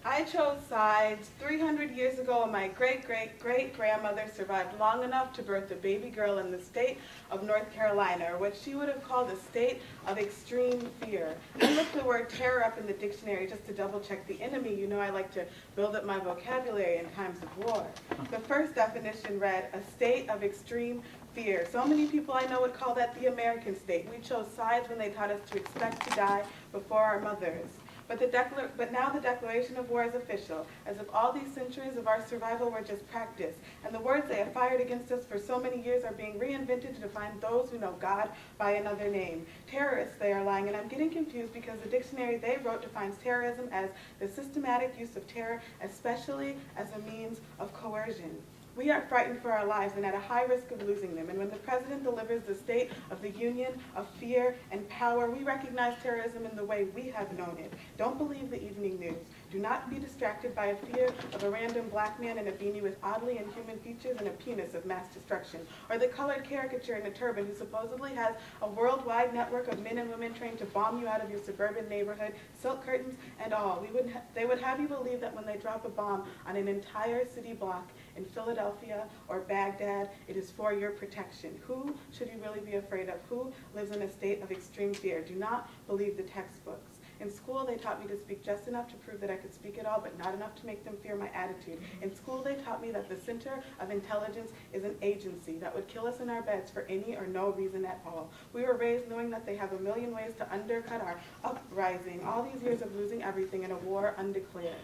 I chose sides 300 years ago when my great-great-great-grandmother survived long enough to birth a baby girl in the state of North Carolina, or what she would have called a state of extreme fear. I looked the word terror up in the dictionary just to double-check the enemy. You know I like to build up my vocabulary in times of war. The first definition read, a state of extreme fear. So many people I know would call that the American state. We chose sides when they taught us to expect to die before our mothers. But now the declaration of war is official, as if all these centuries of our survival were just practice, and the words they have fired against us for so many years are being reinvented to define those who know God by another name. Terrorists, they are lying, and I'm getting confused because the dictionary they wrote defines terrorism as the systematic use of terror, especially as a means of coercion. We are frightened for our lives and at a high risk of losing them. And when the president delivers the State of the Union of fear and power, we recognize terrorism in the way we have known it. Don't believe the evening news. Do not be distracted by a fear of a random black man in a beanie with oddly inhuman features and a penis of mass destruction, or the colored caricature in a turban who supposedly has a worldwide network of men and women trained to bomb you out of your suburban neighborhood, silk curtains and all. They would have you believe that when they drop a bomb on an entire city block in Philadelphia or Baghdad, it is for your protection. Who should you really be afraid of? Who lives in a state of extreme fear? Do not believe the textbooks. In school, they taught me to speak just enough to prove that I could speak at all, but not enough to make them fear my attitude. In school, they taught me that the center of intelligence is an agency that would kill us in our beds for any or no reason at all. We were raised knowing that they have a million ways to undercut our uprising, all these years of losing everything in a war undeclared.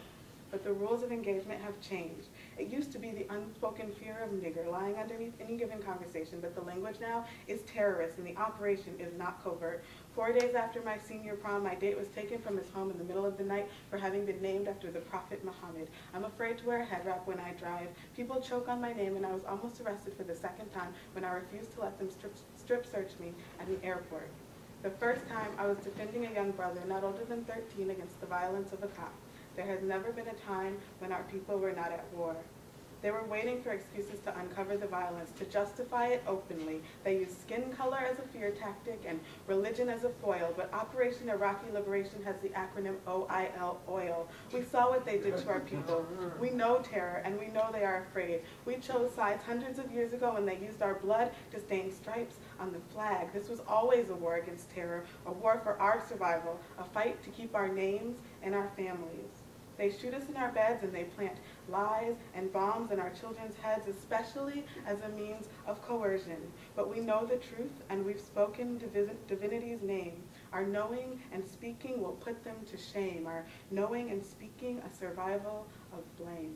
But the rules of engagement have changed. It used to be the unspoken fear of nigger lying underneath any given conversation, but the language now is terrorist, and the operation is not covert. 4 days after my senior prom, my date was taken from his home in the middle of the night for having been named after the Prophet Muhammad. I'm afraid to wear a head wrap when I drive. People choke on my name, and I was almost arrested for the second time when I refused to let them strip search me at an airport. The first time I was defending a young brother, not older than 13, against the violence of a cop. There has never been a time when our people were not at war. They were waiting for excuses to uncover the violence, to justify it openly. They used skin color as a fear tactic and religion as a foil, but Operation Iraqi Liberation has the acronym OIL, oil. We saw what they did to our people. We know terror, and we know they are afraid. We chose sides hundreds of years ago when they used our blood to stain stripes on the flag. This was always a war against terror, a war for our survival, a fight to keep our names and our families. They shoot us in our beds and they plant lies and bombs in our children's heads, especially as a means of coercion. But we know the truth and we've spoken divinity's name. Our knowing and speaking will put them to shame. Our knowing and speaking a survival of blame.